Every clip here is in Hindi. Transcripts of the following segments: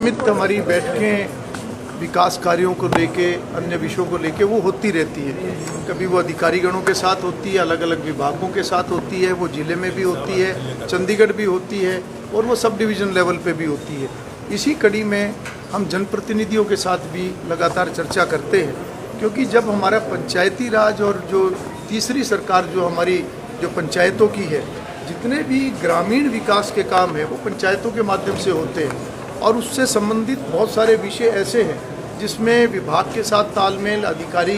नियमित हमारी बैठकें विकास कार्यों को लेके, अन्य विषयों को लेके वो होती रहती है। कभी वो अधिकारीगणों के साथ होती है, अलग अलग विभागों के साथ होती है, वो जिले में भी होती है, चंडीगढ़ भी होती है और वो सब डिवीज़न लेवल पे भी होती है। इसी कड़ी में हम जनप्रतिनिधियों के साथ भी लगातार चर्चा करते हैं, क्योंकि जब हमारा पंचायती राज और जो तीसरी सरकार जो हमारी जो पंचायतों की है, जितने भी ग्रामीण विकास के काम हैं वो पंचायतों के माध्यम से होते हैं और उससे संबंधित बहुत सारे विषय ऐसे हैं जिसमें विभाग के साथ तालमेल, अधिकारी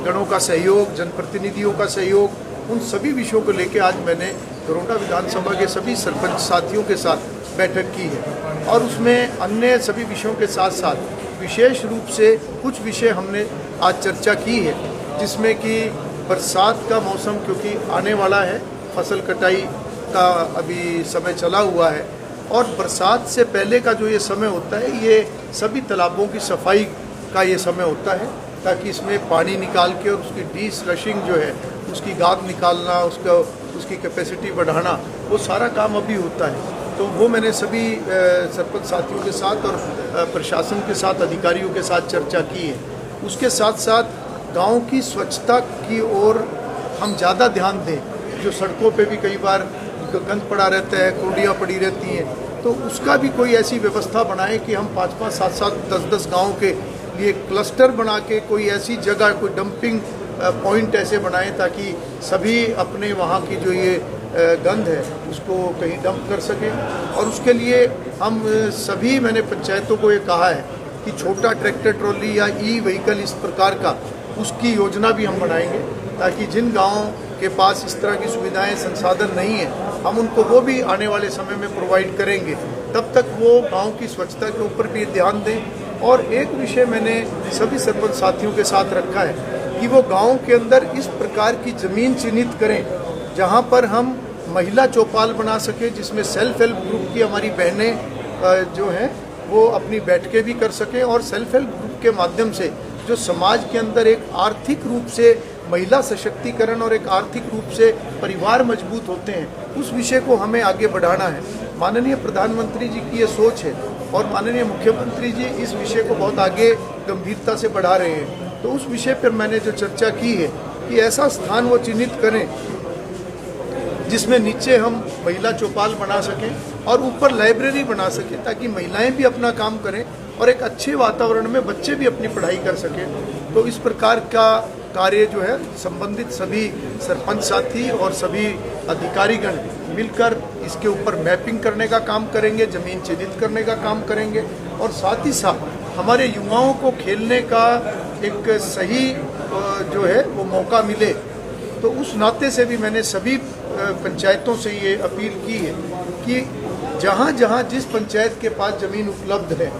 गणों का सहयोग, जनप्रतिनिधियों का सहयोग, उन सभी विषयों को लेकर आज मैंने दरोंडा विधानसभा के सभी सरपंच साथियों के साथ बैठक की है और उसमें अन्य सभी विषयों के साथ साथ विशेष रूप से कुछ विषय हमने आज चर्चा की है, जिसमें कि बरसात का मौसम क्योंकि आने वाला है, फसल कटाई का अभी समय चला हुआ है और बरसात से पहले का जो ये समय होता है, ये सभी तालाबों की सफाई का ये समय होता है, ताकि इसमें पानी निकाल के और उसकी डीस्लशिंग जो है, उसकी गाद निकालना, उसकी कैपेसिटी बढ़ाना, वो सारा काम अभी होता है। तो वो मैंने सभी सरपंच साथियों के साथ और प्रशासन के साथ, अधिकारियों के साथ चर्चा की है। उसके साथ साथ गाँव की स्वच्छता की ओर हम ज़्यादा ध्यान दें। जो सड़कों पे भी कई बार गंद पड़ा रहता है, कूड़ियाँ पड़ी रहती हैं, तो उसका भी कोई ऐसी व्यवस्था बनाएं कि हम 5-5, 7-7, 10-10 गाँव के लिए क्लस्टर बना के कोई ऐसी जगह, कोई डंपिंग पॉइंट ऐसे बनाएं ताकि सभी अपने वहाँ की जो ये गंद है उसको कहीं डंप कर सकें। और उसके लिए हम सभी, मैंने पंचायतों को ये कहा है कि छोटा ट्रैक्टर ट्रॉली या ई व्हीकल इस प्रकार का, उसकी योजना भी हम बनाएंगे ताकि जिन गाँव के पास इस तरह की सुविधाएं, संसाधन नहीं है, हम उनको वो भी आने वाले समय में प्रोवाइड करेंगे। तब तक वो गांव की स्वच्छता के ऊपर भी ध्यान दें। और एक विषय मैंने सभी सरपंच साथियों के साथ रखा है कि वो गांव के अंदर इस प्रकार की ज़मीन चिन्हित करें जहां पर हम महिला चौपाल बना सकें, जिसमें सेल्फ हेल्प ग्रुप की हमारी बहनें जो हैं वो अपनी बैठकें भी कर सकें और सेल्फ हेल्प ग्रुप के माध्यम से जो समाज के अंदर एक आर्थिक रूप से महिला सशक्तिकरण और एक आर्थिक रूप से परिवार मजबूत होते हैं, उस विषय को हमें आगे बढ़ाना है। माननीय प्रधानमंत्री जी की ये सोच है और माननीय मुख्यमंत्री जी इस विषय को बहुत आगे गंभीरता से बढ़ा रहे हैं। तो उस विषय पर मैंने जो चर्चा की है कि ऐसा स्थान वो चिन्हित करें जिसमें नीचे हम महिला चौपाल बना सकें और ऊपर लाइब्रेरी बना सकें, ताकि महिलाएं भी अपना काम करें और एक अच्छे वातावरण में बच्चे भी अपनी पढ़ाई कर सकें। तो इस प्रकार का कार्य जो है संबंधित सभी सरपंच साथी और सभी अधिकारीगण मिलकर इसके ऊपर मैपिंग करने का काम करेंगे, ज़मीन चिन्हित करने का काम करेंगे और साथ ही साथ हमारे युवाओं को खेलने का एक सही जो है वो मौका मिले। तो उस नाते से भी मैंने सभी पंचायतों से ये अपील की है कि जहाँ जहाँ जिस पंचायत के पास ज़मीन उपलब्ध है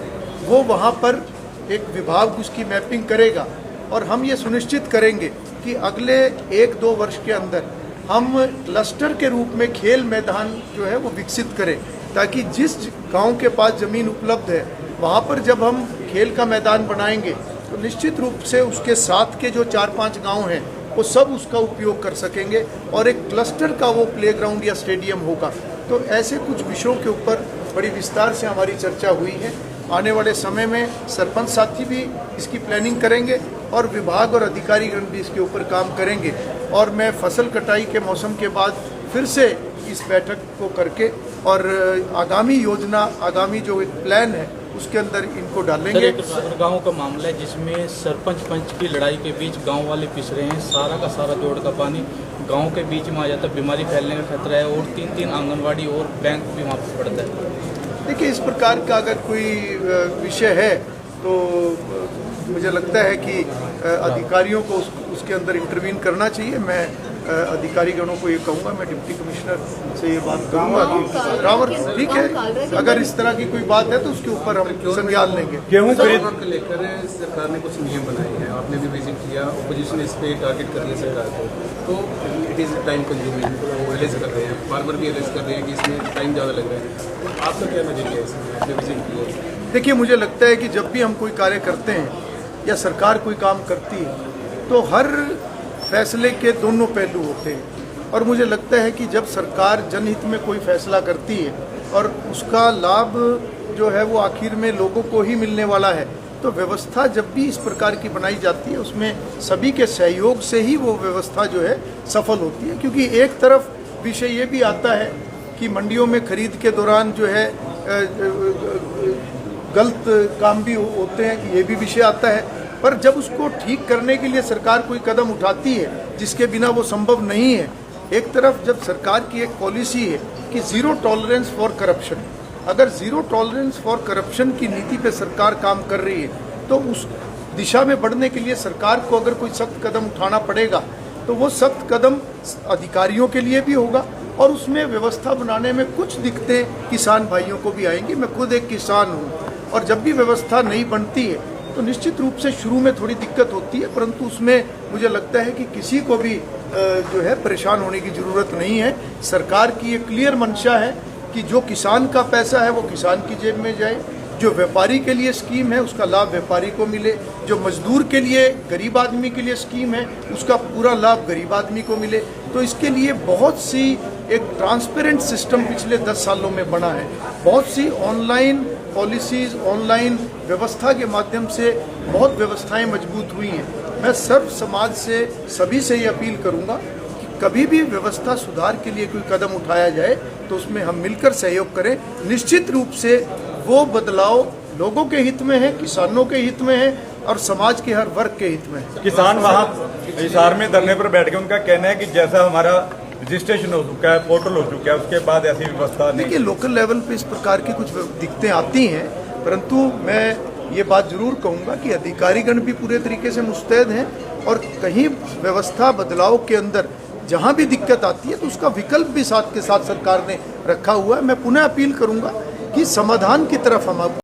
वो वहाँ पर एक विभाग उसकी मैपिंग करेगा और हम ये सुनिश्चित करेंगे कि अगले 1-2 वर्ष के अंदर हम क्लस्टर के रूप में खेल मैदान जो है वो विकसित करें, ताकि जिस गांव के पास ज़मीन उपलब्ध है वहाँ पर जब हम खेल का मैदान बनाएंगे तो निश्चित रूप से उसके साथ के जो 4-5 गांव हैं वो सब उसका उपयोग कर सकेंगे और एक क्लस्टर का वो प्लेग्राउंड या स्टेडियम होगा। तो ऐसे कुछ विषयों के ऊपर बड़ी विस्तार से हमारी चर्चा हुई है। आने वाले समय में सरपंच साथी भी इसकी प्लानिंग करेंगे और विभाग और अधिकारीगण भी इसके ऊपर काम करेंगे और मैं फसल कटाई के मौसम के बाद फिर से इस बैठक को करके और आगामी योजना, आगामी जो एक प्लान है उसके अंदर इनको डालेंगे। एक गाँव का मामला है जिसमें सरपंच पंच की लड़ाई के बीच गाँव वाले पिस रहे हैं, सारा का सारा जोड़ का पानी गाँव के बीच में आ जाता है, बीमारी फैलने का खतरा है और 3-3 आंगनवाड़ी और बैंक भी वहाँ पर पड़ता है। देखिए, इस प्रकार का अगर कोई विषय है तो मुझे लगता है कि अधिकारियों को उसके अंदर इंटरवीन करना चाहिए। मैं अधिकारीगणों को ये कहूँगा, मैं डिप्टी कमिश्नर से ये बात करूँगा कि रावत ठीक है, अगर इस तरह की कोई बात है तो उसके ऊपर हम संज्ञान लेंगे। गेहूं खरीद को लेकर सरकार ने कुछ नियम बनाए हैं, आपने भी विजिट किया, ऑपोजिशन इस पे टारगेट कर रही है सरकार को, तो इट इज़ टाइम कंज्यूमिंग, वो एरेज कर रहे हैं, फार्मर भी एरेज कर रहे हैं कि इसमें टाइम ज़्यादा लग रहा है। तो आपका क्या नजरिया है इसमें, आपने विजिट किया? देखिए, मुझे लगता है कि जब भी हम कोई कार्य करते हैं या सरकार कोई काम करती है तो हर फैसले के दोनों पहलू होते हैं और मुझे लगता है कि जब सरकार जनहित में कोई फैसला करती है और उसका लाभ जो है वो आखिर में लोगों को ही मिलने वाला है। तो व्यवस्था जब भी इस प्रकार की बनाई जाती है उसमें सभी के सहयोग से ही वो व्यवस्था जो है सफल होती है। क्योंकि एक तरफ विषय ये भी आता है कि मंडियों में खरीद के दौरान जो है गलत काम भी होते हैं, ये भी विषय आता है। पर जब उसको ठीक करने के लिए सरकार कोई कदम उठाती है जिसके बिना वो संभव नहीं है, एक तरफ जब सरकार की एक पॉलिसी है कि ज़ीरो टॉलरेंस फॉर करप्शन, अगर ज़ीरो टॉलरेंस फॉर करप्शन की नीति पे सरकार काम कर रही है तो उस दिशा में बढ़ने के लिए सरकार को अगर कोई सख्त कदम उठाना पड़ेगा तो वो सख्त कदम अधिकारियों के लिए भी होगा और उसमें व्यवस्था बनाने में कुछ दिक्कतें किसान भाइयों को भी आएंगी। मैं खुद एक किसान हूँ और जब भी व्यवस्था नहीं बनती है तो निश्चित रूप से शुरू में थोड़ी दिक्कत होती है, परंतु उसमें मुझे लगता है कि किसी को भी जो है परेशान होने की ज़रूरत नहीं है। सरकार की एक क्लियर मंशा है कि जो किसान का पैसा है वो किसान की जेब में जाए, जो व्यापारी के लिए स्कीम है उसका लाभ व्यापारी को मिले, जो मजदूर के लिए गरीब आदमी के लिए स्कीम है उसका पूरा लाभ गरीब आदमी को मिले। तो इसके लिए बहुत सी एक ट्रांसपेरेंट सिस्टम पिछले 10 सालों में बना है। बहुत सी ऑनलाइन पॉलिसीज़, ऑनलाइन व्यवस्था के माध्यम से बहुत व्यवस्थाएं मजबूत हुई हैं। मैं सर्व समाज से सभी से ये अपील करूंगा कि कभी भी व्यवस्था सुधार के लिए कोई कदम उठाया जाए तो उसमें हम मिलकर सहयोग करें। निश्चित रूप से वो बदलाव लोगों के हित में है, किसानों के हित में है और समाज के हर वर्ग के हित में है। किसान वहाँ हिसार में धरने पर बैठ के उनका कहना है कि जैसा हमारा रजिस्ट्रेशन हो चुका है, पोर्टल हो चुका है, उसके बाद ऐसी व्यवस्था नहीं। देखिए, लोकल लेवल पे इस प्रकार की कुछ दिक्कतें आती हैं, परंतु मैं ये बात जरूर कहूँगा कि अधिकारीगण भी पूरे तरीके से मुस्तैद हैं और कहीं व्यवस्था बदलाव के अंदर जहाँ भी दिक्कत आती है तो उसका विकल्प भी साथ के साथ सरकार ने रखा हुआ है। मैं पुनः अपील करूँगा कि समाधान की तरफ हम